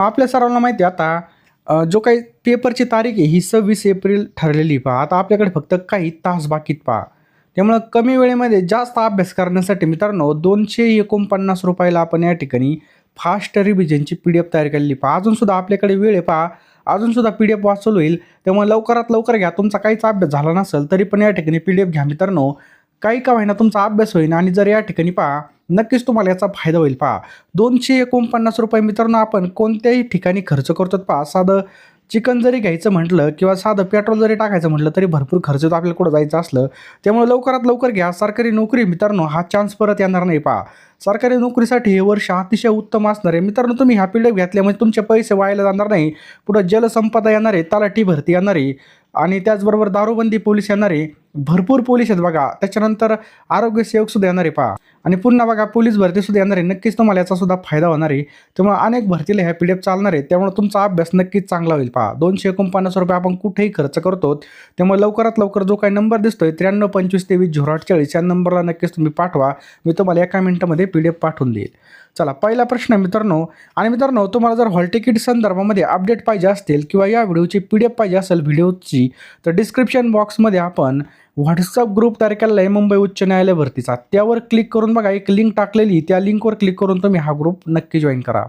आपल्या सर्वांना माहिती आहे आता जो काही पेपरची तारीख आहे ही 26 एप्रिल ठरलेली पहा. आता आपल्याकडे फक्त काही तास बाकीत पहा. त्यामुळं कमी वेळेमध्ये जास्त अभ्यास करण्यासाठी मित्रांनो ₹249 ला आपण या ठिकाणी फास्ट रिव्हिजनची पी-डी-एफ तयार केलेली पहा. अजूनसुद्धा आपल्याकडे वेळ आहे पहा. अजूनसुद्धा पी-डी-एफ वाचवलं होईल. त्यामुळे लवकरात लवकर घ्या. तुमचा काहीच अभ्यास झाला नसेल तरी पण या ठिकाणी पी-डी-एफ घ्या मित्रांनो. काही का होईना तुमचा अभ्यास होईल आणि जर या ठिकाणी पहा नक्कीच तुम्हाला याचा फायदा होईल पहा. ₹249 मित्रांनो आपण कोणत्याही ठिकाणी खर्च करतो पहा. साधं चिकन जरी घ्यायचं म्हटलं किंवा साधं पेट्रोल जरी टाकायचं म्हटलं तरी भरपूर खर्च येतो आपल्याला कुठं जायचं असलं. त्यामुळे लवकरात लवकर घ्या. सरकारी नोकरी मित्रांनो हा चान्स परत येणार नाही पहा. सरकारी नोकरीसाठी हे वर्ष अतिशय उत्तम असणार आहे. मित्रांनो तुम्ही ह्या पी-डी-एफ घेतल्यामुळे तुमचे पैसे वायाला जाणार नाही. पुढं जलसंपदा येणार आहे, तलाठी भरती येणार आहे आणि त्याचबरोबर दारूबंदी पोलीस येणार आहे. भरपूर पोलीस आहेत बघा. त्याच्यानंतर आरोग्य सेवकसुद्धा येणार आहे पहा. आणि पुन्हा बघा पोलीस भरतीसुद्धा येणार आहे. नक्कीच तुम्हाला याचासुद्धा फायदा होणार आहे. त्यामुळे अनेक भरतीला ह्या पी-डी-एफ चालणार आहे. त्यामुळे तुमचा अभ्यास नक्कीच चांगला होईल पहा. ₹249 आपण कुठेही खर्च करतो. त्यामुळे लवकरात लवकर जो काही नंबर दिसतोय 9325230840 या नंबरला नक्कीच तुम्ही पाठवा. मी तुम्हाला एका मिनिटामध्ये पी-डी-एफ पाठवून देईल. चला पहिला प्रश्न आहे मित्रांनो. आणि मित्रांनो तुम्हाला जर हॉल तिकीट संदर्भामध्ये अपडेट पाहिजे असतील किंवा या व्हिडिओची पी-डी-एफ पाहिजे असेल व्हिडिओची तर डिस्क्रिप्शन बॉक्समध्ये आपण व्हॉट्सअप ग्रुप तयार केलेला आहे मुंबई उच्च न्यायालय भरतीचा. त्यावर क्लिक करून बघा एक लिंक टाकलेली. त्या लिंकवर क्लिक करून तुम्ही हा ग्रुप नक्की जॉईन करा.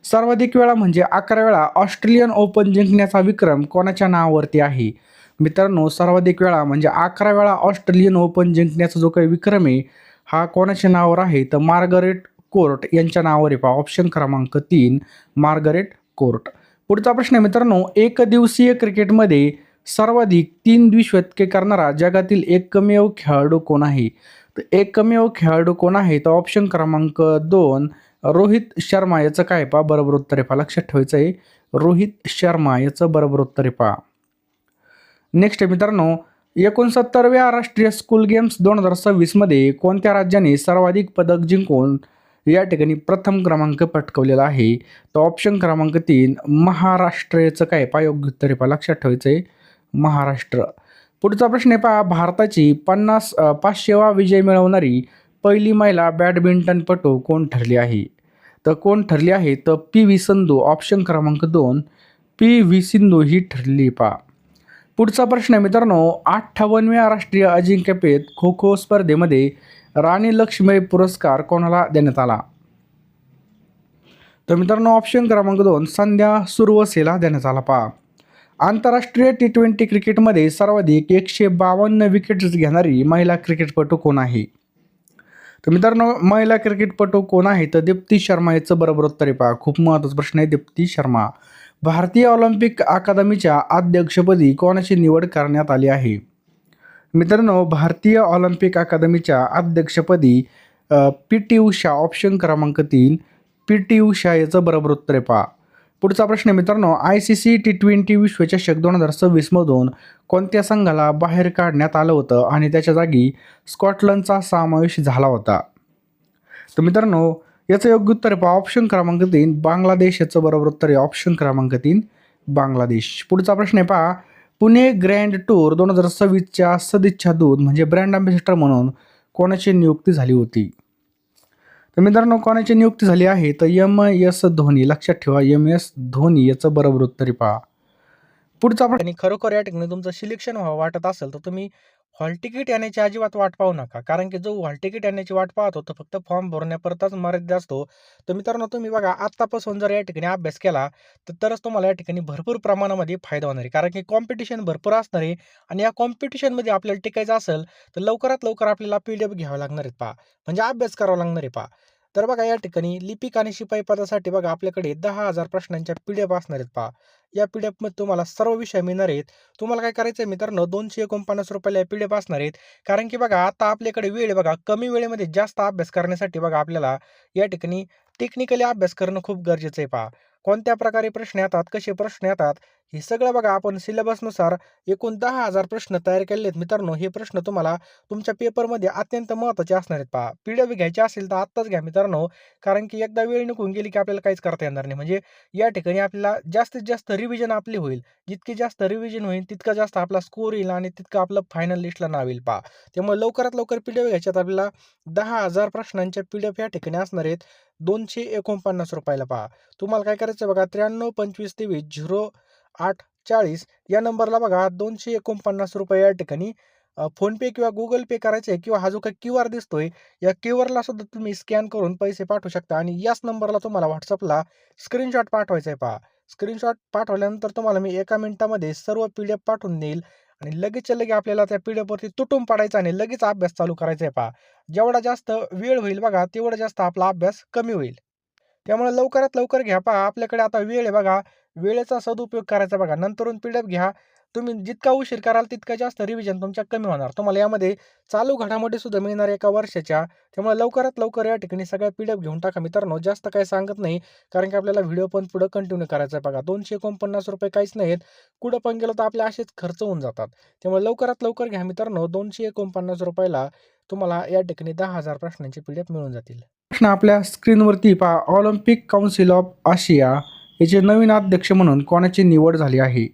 सर्वाधिक वेळा म्हणजे 11 वेळा ऑस्ट्रेलियन ओपन जिंकण्याचा विक्रम कोणाच्या नावावरती आहे? मित्रांनो सर्वाधिक वेळा म्हणजे 11 वेळा ऑस्ट्रेलियन ओपन जिंकण्याचा जो काही विक्रम आहे हा कोणाच्या नावावर आहे? तर मार्गरेट कोर्ट यांच्या नावावर आहे पहा. ऑप्शन क्रमांक 3 मार्गरेट कोर्ट. पुढचा प्रश्न आहे मित्रांनो. एकदिवसीय क्रिकेटमध्ये सर्वाधिक 3 द्विशतके करणारा जगातील एकमेव खेळाडू कोण आहे? तर एकमेव खेळाडू कोण आहे? तर ऑप्शन क्रमांक 2 रोहित शर्मा. याचं काय पहा बरोबर उत्तर आहे पहा. लक्षात ठेवायचं आहे रोहित शर्मा याचं बरोबर उत्तर आहे पहा. नेक्स्ट आहे मित्रांनो. 69व्या राष्ट्रीय स्कूल गेम्स 2026 मध्ये कोणत्या राज्याने सर्वाधिक पदक जिंकून या ठिकाणी प्रथम क्रमांक पटकवलेला आहे? तर ऑप्शन क्रमांक 3 महाराष्ट्र. याचं काय पहा योग्य उत्तर आहे पहा. लक्षात ठेवायचं आहे महाराष्ट्र. पुढचा प्रश्न आहे पहा. भारताची 500वा विजय मिळवणारी पहिली महिला बॅडमिंटनपटू कोण ठरली आहे? तर कोण ठरली आहे? तर पी.व्ही. सिंधू. ऑप्शन क्रमांक 2 पी.व्ही. सिंधू ही ठरली पहा. पुढचा प्रश्न आहे मित्रांनो. 58व्या राष्ट्रीय अजिंक्यपद खो खो स्पर्धेमध्ये राणी लक्ष्मीबाई पुरस्कार कोणाला देण्यात आला? तर मित्रांनो ऑप्शन क्रमांक 2 संध्या सुरवसेला देण्यात आला पहा. आंतरराष्ट्रीय T20 क्रिकेटमध्ये सर्वाधिक 152 विकेट्स घेणारी महिला क्रिकेटपटू कोण आहे? तर मित्रांनो महिला क्रिकेटपटू कोण आहे? तर दीप्ती शर्मा. याचं बरोबर उत्तर आहे पहा. खूप महत्त्वाचा प्रश्न आहे दीप्ती शर्मा. भारतीय ऑलिम्पिक अकादमीच्या अध्यक्षपदी कोणाची निवड करण्यात आली आहे? मित्रांनो भारतीय ऑलिम्पिक अकादमीच्या अध्यक्षपदी पी.टी. उषा. ऑप्शन क्रमांक 3 पी.टी. उषा. याचं बरोबर उत्तर आहे पहा. पुढचा प्रश्न आहे मित्रांनो. ICC T20 विश्वचषक 2026 मधून कोणत्या संघाला बाहेर काढण्यात आलं होतं आणि त्याच्या जागी स्कॉटलंडचा समावेश झाला होता? तर मित्रांनो याचं योग्य उत्तर आहे पहा. ऑप्शन क्रमांक 3 बांगलादेश. याचं बरोबर उत्तर आहे ऑप्शन क्रमांक 3 बांगलादेश. पुढचा प्रश्न आहे पहा. पुणे ग्रँड टूर 2026च्या सदिच्छा दूत म्हणजे ब्रँड अँबॅसेडर म्हणून कोणाची नियुक्ती झाली होती? तर मित्रांनो कोणाची नियुक्ती झाली आहे? तर MS धोनी. लक्षात ठेवा MS धोनी. याचं बरोबर उत्तर आहे पहा. पुढचा प्रश्न. खरोखर या ठिकाणी तुमचं सिलेक्शन व्हावं वाटत असेल तर तुम्ही हॉल तिकीट येण्याची अजिबात वाट पाहू नका. कारण की जो हॉल तिकीट येण्याची वाट पाहतो तो फक्त फॉर्म भरण्यापुरताच मर्यादित असतो. तर मित्रांनो तुम्ही बघा आत्तापासून जर या ठिकाणी अभ्यास केला तरच तुम्हाला या ठिकाणी भरपूर प्रमाणामध्ये फायदा होणार आहे. कारण की कॉम्पिटिशन भरपूर असणार आहे आणि या कॉम्पिटिशनमध्ये आपल्याला टिकायचं असेल तर लवकरात लवकर आपल्याला पी-डी-एफ घ्यावं लागणार आहेत पहा. म्हणजे अभ्यास करावा लागणार आहे पहा. तर बघा या ठिकाणी लिपिक आणि शिपाई पदासाठी बघा आपल्याकडे 10,000 प्रश्नांच्या पी-डी-एफ असणार आहेत पहा. या पी-डी-एफमध्ये तुम्हाला सर्व विषय मिळणार आहेत. तुम्हाला काय करायचं आहे मित्रांनो ₹249 या पी-डी-एफ असणार आहेत. कारण की बघा आता आपल्याकडे वेळ आहे बघा. कमी वेळेमध्ये जास्त अभ्यास करण्यासाठी बघा आपल्याला या ठिकाणी टेक्निकली अभ्यास करणं खूप गरजेचं आहे पहा. कोणत्या प्रकारे प्रश्न येतात, कसे प्रश्न येतात हे सगळं बघा आपण सिलेबसनुसार एकूण 10,000 प्रश्न तयार केलेले आहेत मित्रांनो. हे प्रश्न तुम्हाला तुमच्या पेपरमध्ये अत्यंत महत्त्वाचे असणार आहेत पहा. PDF घ्यायची असेल तर आत्ताच घ्या मित्रांनो. कारण की एकदा वेळ निघून गेली की आपल्याला काहीच करता येणार नाही. म्हणजे या ठिकाणी आपल्याला जास्तीत जास्त रिव्हिजन आपली होईल. जितकी जास्त रिव्हिजन होईल तितका जास्त आपला स्कोर येईल आणि तितकं आपलं फायनल लिस्टला नाव येईल पहा. त्यामुळे लवकरात लवकर PDF घ्यायच्यात आपल्याला 10,000 प्रश्नांच्या PDF या ठिकाणी असणार आहेत ₹249 ला पहा. तुम्हाला काय करायचं बघा 9325230840 या नंबरला बघा ₹249 या ठिकाणी फोनपे किंवा गुगल पे करायचे किंवा हा जो काही QR दिसतोय या QRला सुद्धा तुम्ही स्कॅन करून पैसे पाठवू शकता आणि याच नंबरला तुम्हाला WhatsAppला स्क्रीनशॉट पाठवायचा आहे पहा. स्क्रीनशॉट पाठवल्यानंतर तुम्हाला मी 1 मिनिटामध्ये सर्व PDF पाठवून देईल आणि लगेचच्या लगे आपल्याला त्या PDF वरती तुटून पडायचा आणि लगेच अभ्यास चालू करायचा आहे पहा. जेवढा जास्त वेळ होईल बघा तेवढा जास्त आपला अभ्यास कमी होईल. त्यामुळे लवकरात लवकर घ्या पहा. आपल्याकडे आता वेळ आहे बघा. वेळेचा सदुपयोग करायचा बघा. नंतरून PDF घ्या. तुम्ही जितका उशीर कराल तितका जास्त रिव्हिजन तुमच्या कमी होणार. तुम्हाला यामध्ये चालू घडामोडी सुद्धा मिळणार 1 वर्षाच्या. त्यामुळे लवकरात लवकर या ठिकाणी सगळ्या PDF घेऊन टाका मित्रांनो. जास्त काही सांगत नाही. कारण की आपल्याला व्हिडिओ पण पुढे कंटिन्यू करायचा आहे बघा. ₹249 काहीच नाहीत. कुठं पण गेलो तर आपले असेच खर्च होऊन जातात. त्यामुळे लवकरात लवकर घ्या मित्रांनो. ₹249 ला तुम्हाला या ठिकाणी 10,000 प्रश्नांचे PDF मिळून जातील. प्रश्न आपल्या स्क्रीनवरती पहा. ऑलिम्पिक काउन्सिल ऑफ आशिया याचे नवीन अध्यक्ष म्हणून कोणाची निवड झाली आहे?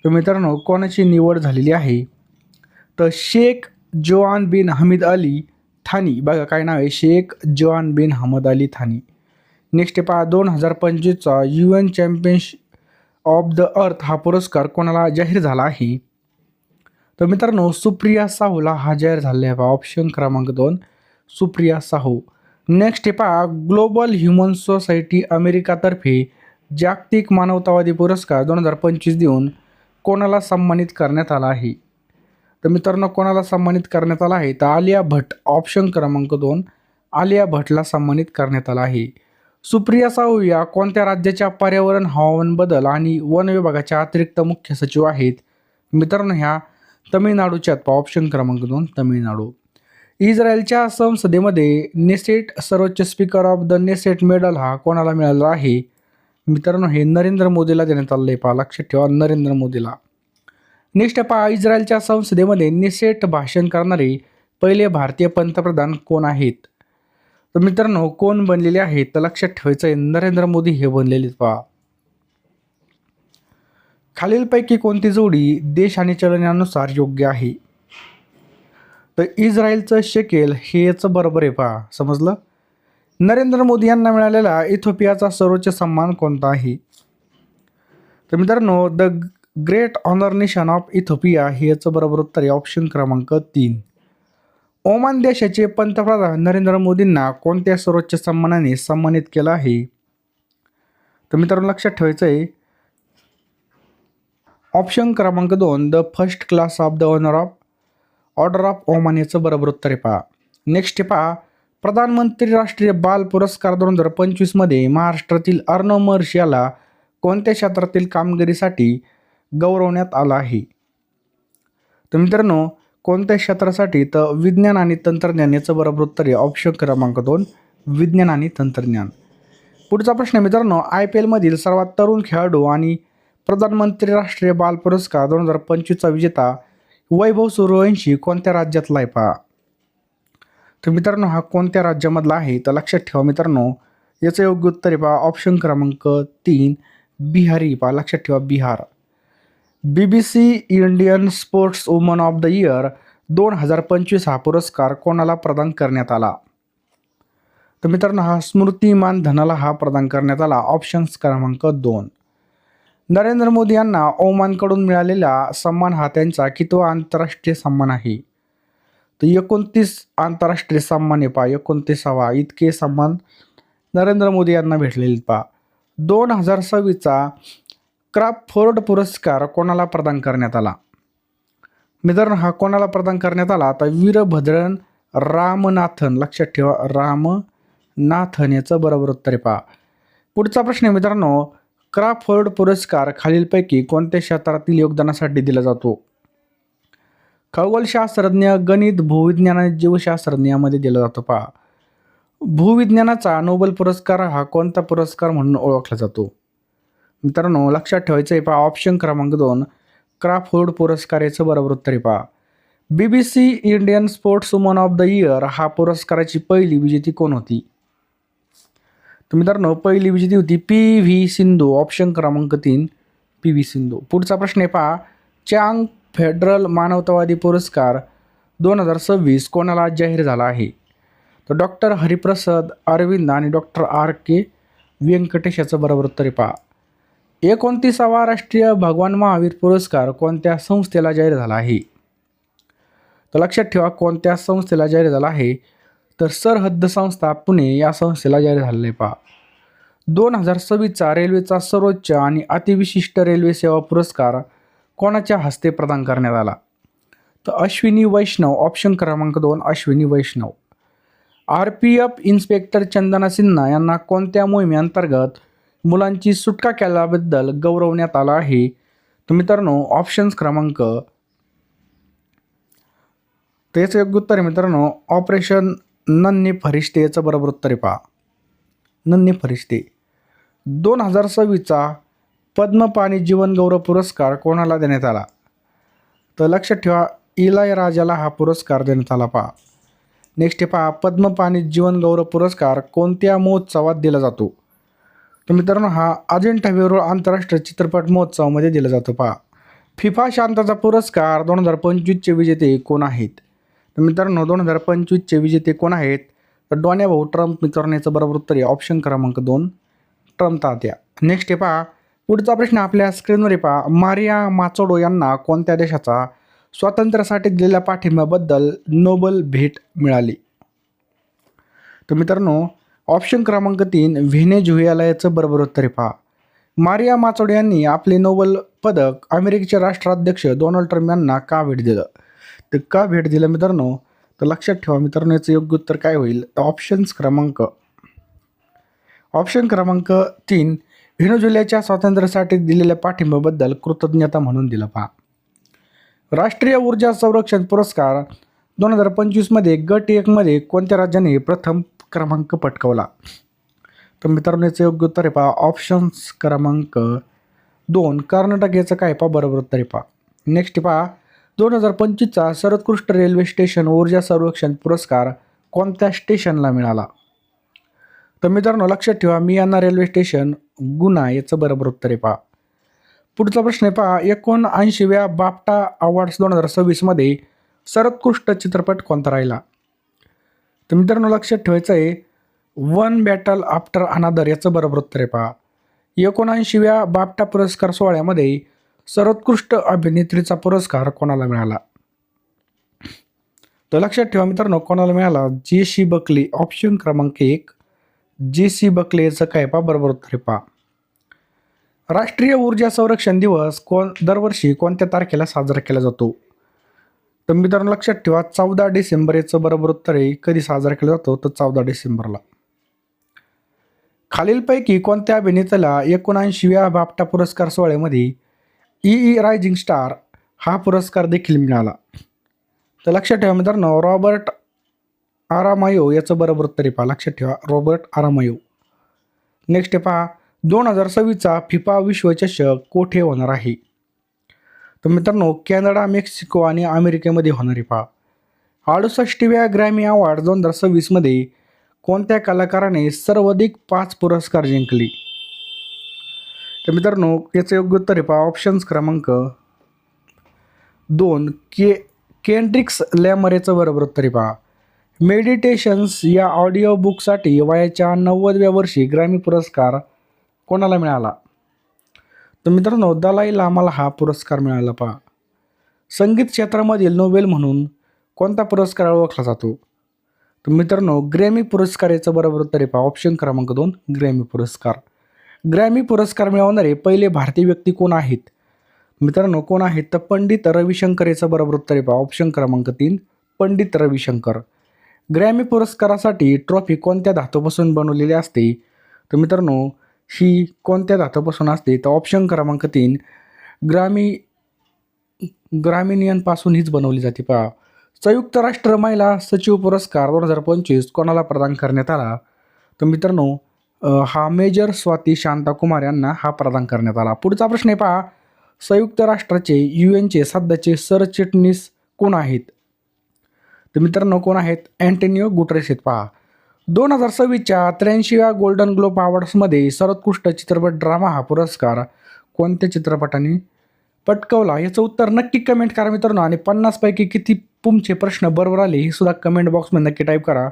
तर मित्रांनो कोणाची निवड झालेली आहे? तर शेख जोआन बिन हमीद अली थानी. बघा काय नाव आहे? शेख जोआन बिन हमीद अली थानी. नेक्स्ट पहा 2025चा UN champions of the earth हा पुरस्कार कोणाला जाहीर झाला आहे? तर मित्रांनो सुप्रिया साहूला हा जाहीर झालेला आहे पहा. ऑप्शन क्रमांक 2 सुप्रिया साहू. नेक्स्ट पहा ग्लोबल ह्युमन सोसायटी अमेरिकातर्फे जागतिक मानवतावादी पुरस्कार 2025 देऊन कोणाला सन्मानित करण्यात आला आहे? तर मित्रांनो कोणाला सन्मानित करण्यात आला आहे? तर आलिया भट्ट. ऑप्शन क्रमांक 2 आलिया भट्टला सन्मानित करण्यात आला आहे. सुप्रिया साहू या कोणत्या राज्याच्या पर्यावरण, हवामान बदल आणि वन विभागाच्या अतिरिक्त मुख्य सचिव आहेत? मित्रांनो ह्या तमिळनाडूच्या आहेत. ऑप्शन क्रमांक 2 तमिळनाडू. इस्रायलच्या संसदेमध्ये नेसेट सर्वोच्च speaker of the Knesset medal हा कोणाला मिळाला आहे? मित्रांनो हे नरेंद्र मोदीला देण्यात आलेलं आहे पहा. लक्षात ठेवा नरेंद्र मोदीला. नेक्स्ट पहा इस्रायलच्या संसदेमध्ये नेसेट भाषण करणारे पहिले भारतीय पंतप्रधान कोण आहेत? तर मित्रांनो कोण बनलेले आहेत? तर लक्षात ठेवायचं आहे नरेंद्र मोदी हे बनलेले पहा. खालीलपैकी कोणती जोडी देश आणि चलन यानुसार योग्य आहे? तर इस्रायलचं शेकेल हे याचं बरोबर आहे पहा. समजलं? नरेंद्र मोदी यांना मिळालेला इथिओपियाचा सर्वोच्च सन्मान कोणता आहे? तर मित्रांनो the great honour nation of Ethiopia हे याचं बरोबर उत्तर आहे. ऑप्शन क्रमांक 3. ओमान देशाचे पंतप्रधान नरेंद्र मोदींना कोणत्या सर्वोच्च सन्मानाने सन्मानित केलं आहे? तर मित्रांनो लक्षात ठेवायचं आहे ऑप्शन क्रमांक 2 the first class of the order of Oman याचं बरोबर उत्तर आहे पहा. नेक्स्ट पहा प्रधानमंत्री राष्ट्रीय बाल पुरस्कार 2025 मध्ये महाराष्ट्रातील अर्णव महर्षी याला कोणत्या क्षेत्रातील कामगिरीसाठी गौरवण्यात आलं आहे? तर मित्रांनो कोणत्या क्षेत्रासाठी? तर विज्ञान आणि तंत्रज्ञान याचं बरोबर उत्तर आहे. ऑप्शन क्रमांक 2 विज्ञान आणि तंत्रज्ञान. पुढचा प्रश्न मित्रांनो IPL मधील सर्वात तरुण खेळाडू आणि प्रधानमंत्री राष्ट्रीय बाल पुरस्कार 2025चा विजेता वैभव सूर्यवंशी कोणत्या राज्यातला आहे पहा? तर मित्रांनो हा कोणत्या राज्यामधला आहे? तर लक्षात ठेवा मित्रांनो याचं योग्य उत्तर आहे पहा. ऑप्शन क्रमांक 3 बिहारी पहा. लक्षात ठेवा Bihar. BBC Indian sports woman of the year 2025 हा पुरस्कार कोणाला प्रदान करण्यात आला? तर मित्रांनो हा स्मृती मानधनाला हा प्रदान करण्यात आला. ऑप्शन्स क्रमांक 2. नरेंद्र मोदी यांना ओमानकडून मिळालेला सन्मान हा त्यांचा कितवा आंतरराष्ट्रीय सन्मान आहे? तर 29 आंतरराष्ट्रीय सन्मान आहे पहा. 29वा इतके सन्मान नरेंद्र मोदी यांना भेटलेले पहा. 2026चा क्राफ्टफोर्ड पुरस्कार कोणाला प्रदान करण्यात आला? मित्रांनो हा कोणाला प्रदान करण्यात आला? तर वीरभद्रन रामनाथन. लक्षात ठेवा रामनाथन याचं बरोबर उत्तर आहे पहा. पुढचा प्रश्न आहे मित्रांनो क्राफ्टफोर्ड पुरस्कार खालीलपैकी कोणत्या क्षेत्रातील योगदानासाठी दिला जातो? खगोलशास्त्रज्ञ, गणित, भूविज्ञान आणि जीवशास्त्रज्ञ यामध्ये दिला जातो पहा. भूविज्ञानाचा नोबेल पुरस्कार हा कोणता पुरस्कार म्हणून ओळखला जातो? मित्रांनो लक्षात ठेवायचं आहे पहा ऑप्शन क्रमांक 2 क्राफोर्ड पुरस्कार याचं बरोबर उत्तर आहे पहा. BBC Indian sports woman of the year हा पुरस्काराची पहिली विजेती कोण होती? तर मित्रांनो पहिली विजेती होती PV सिंधू. ऑप्शन क्रमांक 3 PV सिंधू. पुढचा प्रश्न आहे पहा चांग फेडरल मानवतावादी पुरस्कार 2026 कोणाला जाहीर झाला आहे? तर डॉक्टर हरिप्रसाद अरविंद आणि डॉक्टर RK व्यंकटेश याचं बरोबर उत्तर आहे पहा. 29वा राष्ट्रीय भगवान महावीर पुरस्कार कोणत्या संस्थेला जाहीर झाला आहे? तर लक्षात ठेवा कोणत्या संस्थेला जाहीर झाला आहे तर सरहद्द संस्था पुणे या संस्थेला जाहीर झालेला आहे पहा. 2026चा रेल्वेचा सर्वोच्च आणि अतिविशिष्ट रेल्वे सेवा पुरस्कार कोणाच्या हस्ते प्रदान करण्यात आला? तर अश्विनी वैष्णव. ऑप्शन क्रमांक 2 अश्विनी वैष्णव. RPF इन्स्पेक्टर चंदना सिन्हा यांना कोणत्या मोहिमेअंतर्गत मुलांची सुटका केल्याबद्दल गौरवण्यात आला आहे? तर मित्रांनो ऑप्शन्स क्रमांक तर याचं योग्य उत्तर आहे मित्रांनो ऑपरेशन नन्हे फरिश्ते याचं बरोबर उत्तर आहे पहा. नन्हे फरिश्ते. 2026चा पद्मपाणी जीवन गौरव पुरस्कार कोणाला देण्यात आला? तर लक्षात ठेवा इलायराजाला हा पुरस्कार देण्यात आला पहा. नेक्स्ट आहे पहा पद्मपाणी जीवन गौरव पुरस्कार कोणत्या महोत्सवात दिला जातो? तर मित्रांनो हा अजिंठा वेरूळ आंतरराष्ट्रीय चित्रपट महोत्सवामध्ये दिला जातो पहा. फिफा शांतता पुरस्कार 2025चे विजेते कोण आहेत? तर मित्रांनो 2025चे विजेते कोण आहेत? तर डोन्या भाऊ ट्रम्प. मित्रांनो याचं बरोबर उत्तर आहे ऑप्शन क्रमांक 2 ट्रम्प तात्या. नेक्स्ट आहे पहा पुढचा प्रश्न आपल्या स्क्रीनवर आहे पहा मारिया माचोडो यांना कोणत्या देशाचा स्वातंत्र्यासाठी दिलेल्या पाठिंब्याबद्दल नोबेल भेट मिळाली? तर मित्रांनो ऑप्शन क्रमांक 3 व्हेनेझुएला याचं बरोबर उत्तर आहे पहा. मारिया माचोडो यांनी आपले नोबेल पदक अमेरिकेचे राष्ट्राध्यक्ष डोनाल्ड ट्रम्प यांना का भेट दिलं? तर का भेट दिलं मित्रांनो तर लक्षात ठेवा मित्रांनो याचं योग्य उत्तर काय होईल? ऑप्शन क्रमांक 3 व्हेनेझुएलाच्या स्वातंत्र्यासाठी दिलेल्या पाठिंब्याबद्दल कृतज्ञता म्हणून दिला पहा. राष्ट्रीय ऊर्जा संरक्षण पुरस्कार 2025 मध्ये गट 1 मध्ये कोणत्या राज्याने प्रथम क्रमांक पटकावला? तर मित्रांनो याचं योग्य उत्तर आहे पहा ऑप्शन्स क्रमांक 2 कर्नाटक याचं काय पहा बरोबर उत्तर आहे पहा. नेक्स्ट पहा 2025चा सर्वोत्कृष्ट रेल्वे स्टेशन ऊर्जा संरक्षण पुरस्कार कोणत्या स्टेशनला मिळाला? तर मित्रांनो लक्षात ठेवा मियाना रेल्वे स्टेशन गुना याचं बरोबर उत्तर आहे पहा. पुढचा प्रश्न आहे पहा 79व्या बाफ्टा अवॉर्ड्स 2026 मध्ये सर्वोत्कृष्ट चित्रपट कोणता राहिला? तर मित्रांनो लक्षात ठेवायचं आहे वन बॅटल आफ्टर अनादर याचं बरोबर उत्तर आहे पहा. 79व्या बाफ्टा पुरस्कार सोहळ्यामध्ये सर्वोत्कृष्ट अभिनेत्रीचा पुरस्कार कोणाला मिळाला? तर लक्षात ठेवा मित्रांनो कोणाला मिळाला? JC Bulkley. ऑप्शन क्रमांक 1 जेसी बकले याचं काय पहा बरोबर उत्तर आहे पहा. राष्ट्रीय ऊर्जा संरक्षण दिवस दरवर्षी कोणत्या तारखेला साजरा केला जातो? तर मित्रांनो लक्षात ठेवा 14 डिसेंबर याचं बरोबर उत्तर आहे. कधी साजरा केला जातो तर 14 डिसेंबरला. खालीलपैकी कोणत्या अभिनेत्याला 79व्या बाफ्टा पुरस्कार सोहळ्यामध्ये रायझिंग स्टार हा पुरस्कार देखील मिळाला? तर लक्षात ठेवा मित्रांनो रॉबर्ट आरामायो याचं बरोबर उत्तर आहे पहा. लक्षात ठेवा रॉबर्ट आरामायो. नेक्स्ट आहे पहा 2026चा फिफा विश्वचषक कोठे होणार आहे? तर मित्रांनो कॅनडा, मेक्सिको आणि अमेरिकेमध्ये होणार आहे पहा. 68व्या ग्रॅमी अवॉर्ड 2026 मध्ये कोणत्या कलाकाराने सर्वाधिक 5 पुरस्कार जिंकले? तर मित्रांनो याचं योग्य उत्तर आहे पहा ऑप्शन्स क्रमांक 2 केंड्रिक्स लॅमर याचं बरोबर उत्तर आहे पहा. मेडिटेशन्स या ऑडिओ बुकसाठी वयाच्या 90व्या वर्षी ग्रॅमी पुरस्कार कोणाला मिळाला? तर मित्रांनो दलाई लामाला हा पुरस्कार मिळाला पहा. संगीत क्षेत्रामधील नोबेल म्हणून कोणता पुरस्कार ओळखला जातो? तर मित्रांनो ग्रॅमी पुरस्कार याचं बरोबर उत्तर आहे पहा ऑप्शन क्रमांक 2 ग्रॅमी पुरस्कार. ग्रॅमी पुरस्कार मिळवणारे पहिले भारतीय व्यक्ती कोण आहेत? मित्रांनो कोण आहेत तर पंडित रविशंकर याचं बरोबर उत्तर आहे पहा ऑप्शन क्रमांक 3 पंडित रविशंकर. ग्रॅमी पुरस्कारासाठी ट्रॉफी कोणत्या धातूपासून बनवलेली असते? तर मित्रांनो ही कोणत्या धातूपासून असते तर ऑप्शन क्रमांक 3 ग्रामिनियनपासून हीच बनवली जाते पहा. संयुक्त राष्ट्र महिला सचिव पुरस्कार 2025 कोणाला प्रदान करण्यात आला? तर मित्रांनो हा मेजर स्वाती शांताकुमार यांना हा प्रदान करण्यात आला. पुढचा प्रश्न आहे पहा, संयुक्त राष्ट्राचे यूएनचे सध्याचे सरचिटणीस कोण आहेत? तर मित्रांनो कोण आहेत? अँटोनियो गुटेरेस आहेत पहा. 2026च्या 83व्या गोल्डन ग्लोब अवॉर्ड्समध्ये सर्वोत्कृष्ट चित्रपट ड्रामा हा पुरस्कार कोणत्या चित्रपटाने पटकावला? याचं उत्तर नक्की कमेंट करा मित्रांनो आणि 50 पैकी किती तुमचे प्रश्न बरोबर आले हे सुद्धा कमेंट बॉक्समध्ये नक्की टाईप करा.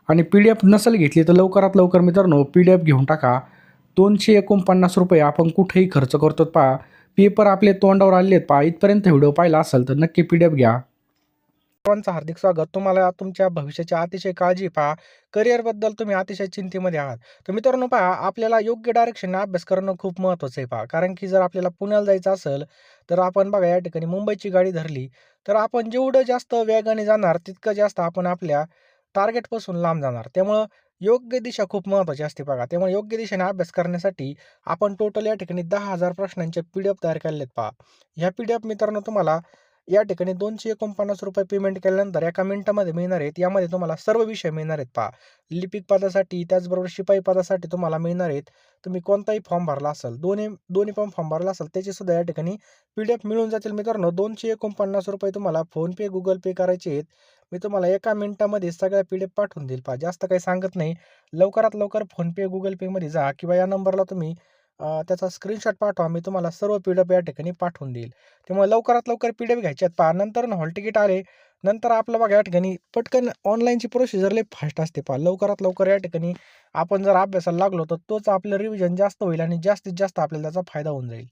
आणि PDF नसेल घेतली तर लवकरात लवकर मित्रांनो PDF घेऊन टाका. ₹249 आपण कुठेही खर्च करतो पहा. पेपर आपले तोंडावर आलेले आहेत पहा. इथपर्यंत व्हिडिओ पाहिला असेल तर नक्की PDF घ्या. सर्वांचं हार्दिक स्वागत. तुम्हाला तुमच्या भविष्याची अतिशय काळजी पहा. करिअरबद्दल तुम्ही अतिशय चिंतेमध्ये आहात. तर मित्रांनो पहा, आपल्याला योग्य डायरेक्शनने अभ्यास करणं खूप महत्त्वाचं आहे पहा. कारण की जर आपल्याला पुण्याला जायचं असेल, तर आपण बघा या ठिकाणी मुंबईची गाडी धरली, तर आपण जेवढं जास्त वेगाने जाणार, तितकं जास्त आपण आपल्या टार्गेटपासून लांब जाणार. त्यामुळं योग्य दिशा खूप महत्त्वाची असते बघा. त्यामुळे योग्य दिशेने अभ्यास करण्यासाठी आपण टोटल या ठिकाणी 10,000 प्रश्नांचे PDF तयार केलेले आहेत पहा. ह्या PDF मित्रांनो तुम्हाला या ठिकाणी ₹249 पेमेंट केल्यानंतर एका मिनिटामध्ये मिळणार आहेत. यामध्ये तुम्हाला सर्व विषय मिळणार आहेत पहा. लिपिक पदासाठी, त्याचबरोबर शिपाई पदासाठी तुम्हाला मिळणार आहेत. तुम्ही कोणताही फॉर्म भरला असेल, दोन्ही पण फॉर्म भरला असेल, त्याचे सुद्धा या ठिकाणी PDF मिळून जातील मित्रांनो. ₹249 तुम्हाला फोनपे, Google पे करायचे आहेत. मी तुम्हाला एका मिनिटामध्ये सगळ्या PDF पाठवून देईल पहा. जास्त काही सांगत नाही. लवकरात लवकर फोनपे, Google पेमध्ये जा किंवा या नंबरला तुम्ही त्याचा स्क्रीनशॉट पाठवा. मी तुम्हाला सर्व PDF या ठिकाणी पाठवून देईल. त्यामुळे लवकरात लवकर PDF घ्यायचे आहेत पहा. नंतर हॉल तिकीट आले, नंतर आपलं बघा या ठिकाणी पटकन ऑनलाईनची प्रोसिजर लई फास्ट असते पहा. लवकरात लवकर या ठिकाणी आपण जर अभ्यासाला लागलो, तर तोच आपलं रिव्हिजन जास्त होईल आणि जास्तीत जास्त आपल्याला त्याचा फायदा होऊन जाईल.